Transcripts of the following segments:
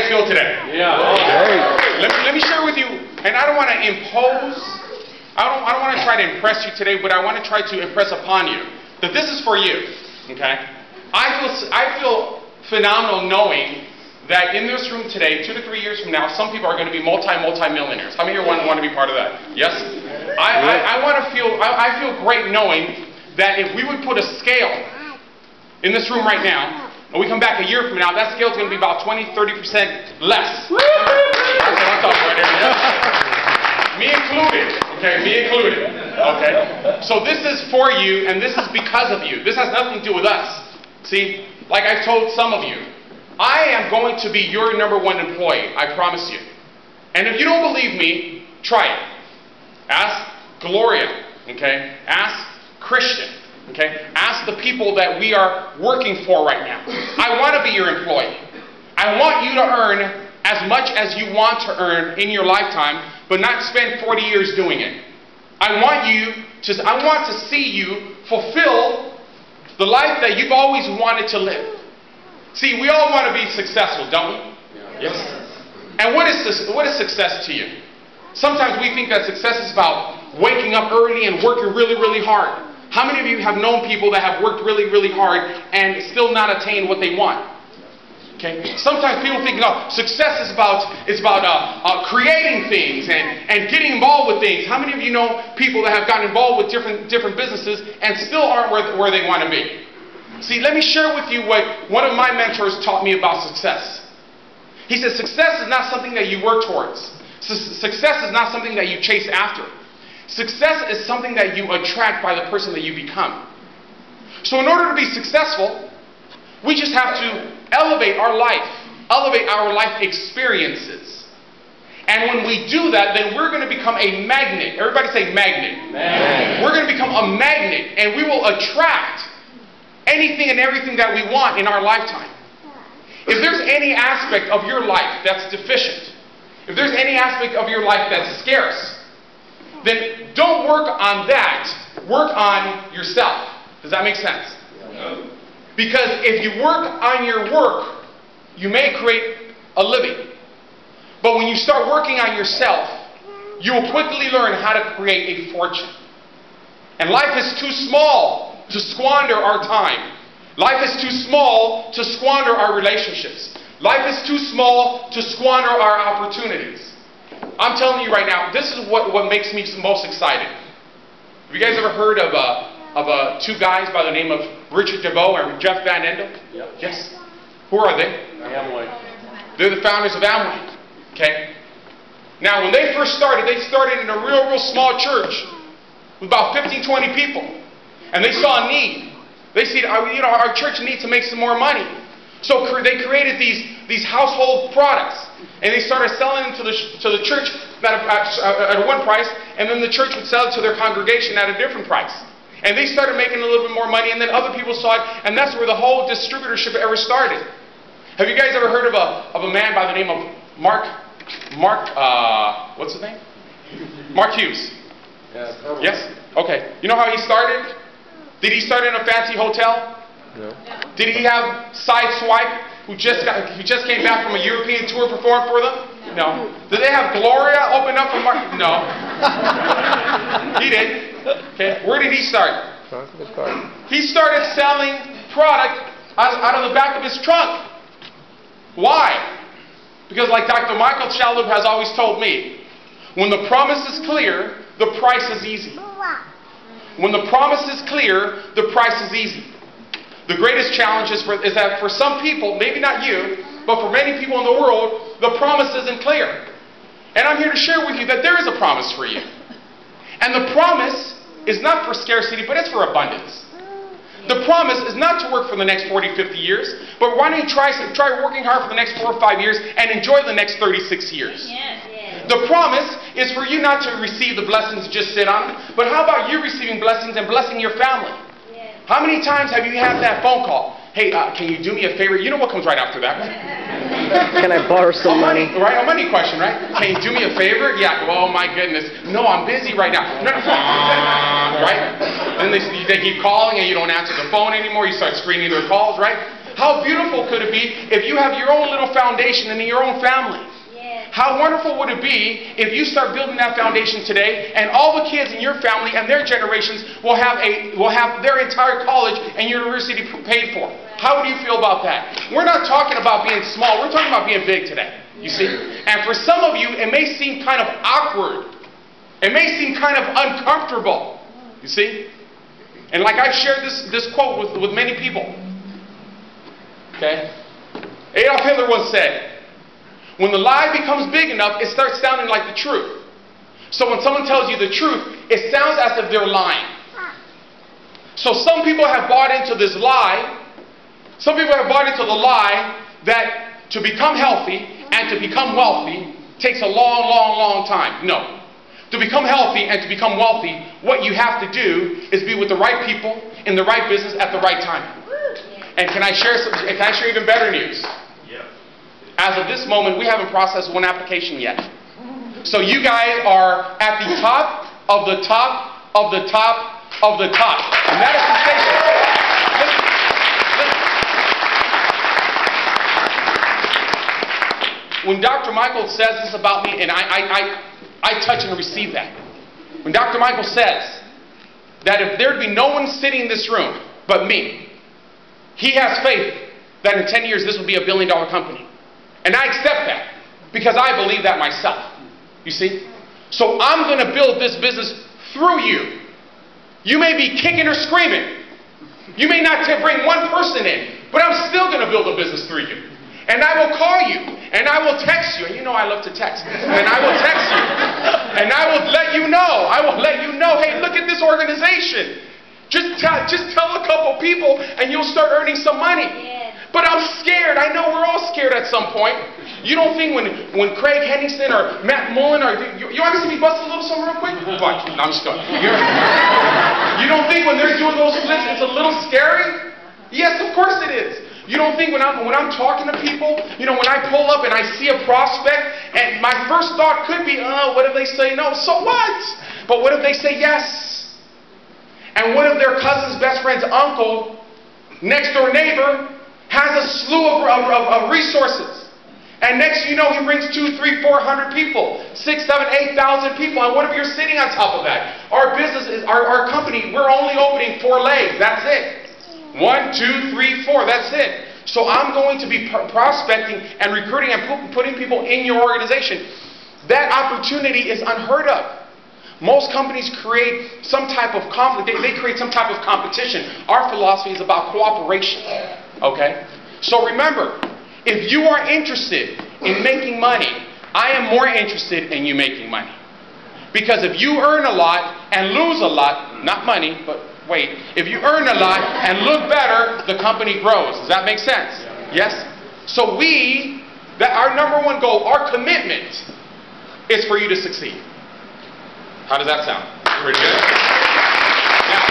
feel today? Yeah. Let me share with you, and I don't want to impose, I don't want to try to impress you today, but I want to try to impress upon you that this is for you, okay? I feel phenomenal knowing that in this room today, 2 to 3 years from now, some people are going to be multi-millionaires. How many of you want to be part of that? Yes? I feel great knowing that if we would put a scale in this room right now, and we come back a year from now, that scale is going to be about 20-30% less. That's what I'm talking about here. Me included. Okay, me included. Okay? So this is for you, and this is because of you. This has nothing to do with us. See, like I've told some of you, I am going to be your #1 employee. I promise you. And if you don't believe me, try it. Ask Gloria. Okay? Ask Christian. Okay? Ask the people that we are working for right now. I want to be your employee. I want you to earn as much as you want to earn in your lifetime, but not spend 40 years doing it. I want to see you fulfill the life that you've always wanted to live. See, we all want to be successful, don't we? Yes. And what is success to you? Sometimes we think that success is about waking up early and working really, really hard. How many of you have known people that have worked really, really hard and still not attained what they want? Okay. Sometimes people think, no, success is about creating things and getting involved with things. How many of you know people that have gotten involved with different businesses and still aren't where they want to be? See, let me share with you what one of my mentors taught me about success. He said, success is not something that you work towards. Success is not something that you chase after. Success is something that you attract by the person that you become. So in order to be successful, we just have to elevate our life experiences. And when we do that, then we're going to become a magnet. Everybody say magnet. Magnet. We're going to become a magnet, and we will attract anything and everything that we want in our lifetime. If there's any aspect of your life that's deficient, if there's any aspect of your life that's scarce, then don't work on that. Work on yourself. Does that make sense? Yeah. Because if you work on your work, you may create a living. But when you start working on yourself, you will quickly learn how to create a fortune. And life is too small to squander our time. Life is too small to squander our relationships. Life is too small to squander our opportunities. I'm telling you right now, this is what makes me most excited. Have you guys ever heard of two guys by the name of Richard DeVoe and Jeff Van Andel? Yep. Yes. Who are they? Amway. They're the founders of Amway. Okay. Now, when they first started, they started in a real small church with about 15, 20 people, and they saw a need. They said, our church needs to make some more money. So they created these household products, and they started selling them to the church at one price, and then the church would sell it to their congregation at a different price. And they started making a little bit more money, and then other people saw it, and that's where the whole distributorship ever started. Have you guys ever heard of a man by the name of what's his name? Mark Hughes. Yeah, totally. Yes? Okay. You know how he started? Did he start in a fancy hotel? No. Did he have Sideswipe, who just came back from a European tour, perform for them? No. Did they have Gloria open up for Mark? No. He did. Okay. Where did he start? He started selling product out of the back of his trunk. Why? Because like Dr. Michael Shalhoub has always told me, when the promise is clear, the price is easy. When the promise is clear, the price is easy. The greatest challenge is that for some people, maybe not you, but for many people in the world, the promise isn't clear. And I'm here to share with you that there is a promise for you. And the promise is not for scarcity, but it's for abundance. The promise is not to work for the next 40, 50 years, but why don't you try working hard for the next 4 or 5 years and enjoy the next 36 years. Yes. The promise is for you not to receive the blessings and just sit on them, but how about you receiving blessings and blessing your family? Yes. How many times have you had that phone call? Hey, can you do me a favor? You know what comes right after that, right? Can I borrow some money? Right, a money question, right? Can you do me a favor? Yeah, oh my goodness. No, I'm busy right now. No, right? Then they keep calling and you don't answer the phone anymore. You start screening their calls, right? How beautiful could it be if you have your own little foundation in your own family? How wonderful would it be if you start building that foundation today, and all the kids in your family and their generations will have their entire college and university paid for? How would you feel about that? We're not talking about being small. We're talking about being big today. You see? And for some of you, it may seem kind of awkward. It may seem kind of uncomfortable. You see? And like I've shared this quote with many people. Okay? Adolf Hitler once said, when the lie becomes big enough, it starts sounding like the truth. So when someone tells you the truth, it sounds as if they're lying. So some people have bought into this lie. Some people have bought into the lie that to become healthy and to become wealthy takes a long, long, long time. No. To become healthy and to become wealthy, what you have to do is be with the right people in the right business at the right time. And can I share even better news? As of this moment, we haven't processed one application yet. So you guys are at the top of the top of the top of the top. And that is sensational. Listen. When Dr. Michael says this about me, and I touch and receive that. When Dr. Michael says that if there'd be no one sitting in this room but me, he has faith that in 10 years this will be a $1 billion company. And I accept that because I believe that myself. You see? So I'm going to build this business through you. You may be kicking or screaming. You may not bring one person in, but I'm still going to build a business through you. And I will call you, and I will text you. And you know I love to text. And I will text you. And I will let you know. I will let you know, hey, look at this organization. Just tell a couple people, and you'll start earning some money. But I'm scared. I know we're all scared at some point. You don't think when Craig Henningsen or Matt Mullen or you want to see me bust a little something real quick? Watch. No, I'm just going. You don't think when they're doing those splits it's a little scary? Yes, of course it is. You don't think when I'm talking to people, you know, when I pull up and I see a prospect, and my first thought could be, oh, what if they say no? So what? But what if they say yes? And what if their cousin's best friend's uncle, next door neighbor, has a slew of resources? And next you know he brings 200, 300, 400 people, 6,000, 7,000, 8,000 people. And what if you're sitting on top of that? Our business is, our company, we're only opening 4 legs. That's it. 1, 2, 3, 4. That's it. So I'm going to be prospecting and recruiting and putting people in your organization. That opportunity is unheard of. Most companies create some type of conflict. They create some type of competition. Our philosophy is about cooperation. Okay? So remember, if you are interested in making money, I am more interested in you making money. Because if you earn a lot and lose a lot, not money, but wait, if you earn a lot and look better, the company grows. Does that make sense? Yes? So our number one goal, our commitment, is for you to succeed. How does that sound? Pretty good. Now,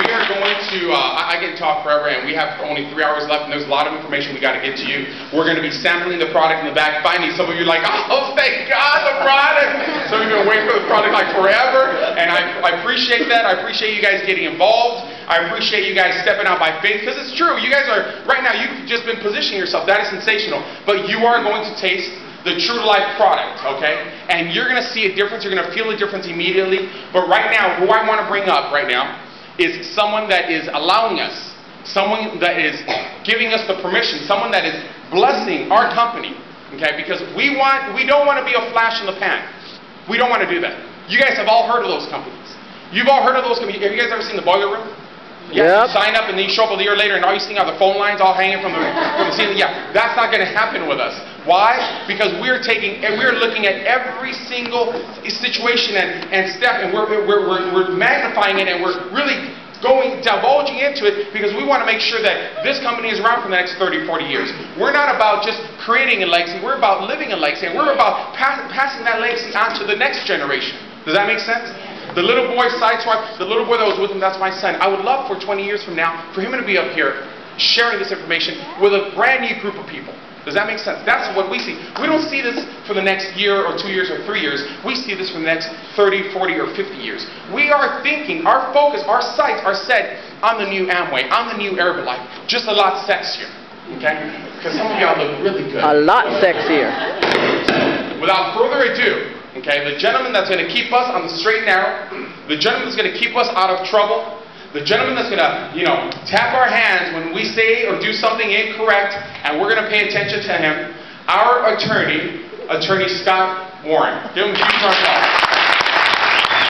we are going to, I can talk forever, and we have only 3 hours left, and there's a lot of information we got to get to you. We're going to be sampling the product in the back. Finally, some of you are like, oh, thank God, the product. Some of you have been waiting for the product like forever, and I appreciate that. I appreciate you guys getting involved. I appreciate you guys stepping out by faith, because it's true. You guys are, right now, you've just been positioning yourself. That is sensational. But you are going to taste the True2Life product, okay? And you're going to see a difference. You're going to feel a difference immediately. But right now, who I want to bring up right now is someone that is allowing us, someone that is giving us the permission, someone that is blessing our company, okay? Because we don't want to be a flash in the pan. We don't want to do that. You guys have all heard of those companies. You've all heard of those companies. Have you guys ever seen the Boiler Room? Yeah, yep. You sign up and then you show up a year later and all you see are the phone lines all hanging from the ceiling. Yeah, that's not going to happen with us. Why? Because we're looking at every single situation and step, and we're magnifying it, and we're really divulging into it, because we want to make sure that this company is around for the next 30, 40 years. We're not about just creating a legacy. We're about living a legacy, and we're about passing that legacy on to the next generation. Does that make sense? The little boy sideswipe, the little boy that was with him, that's my son. I would love for 20 years from now for him to be up here sharing this information with a brand new group of people. Does that make sense? That's what we see. We don't see this for the next year or 2 years or 3 years. We see this for the next 30, 40, or 50 years. We are thinking, our focus, our sights are set on the new Amway, on the new Herbalife. Just a lot sexier. Okay? Because some of y'all look really good. A lot sexier. Without further ado, okay, the gentleman that's going to keep us on the straight and narrow, the gentleman that's going to keep us out of trouble, the gentleman that's going to, tap our hands when we say or do something incorrect, and we're going to pay attention to him, our attorney, Attorney Scott Warren. Give him a huge round of applause.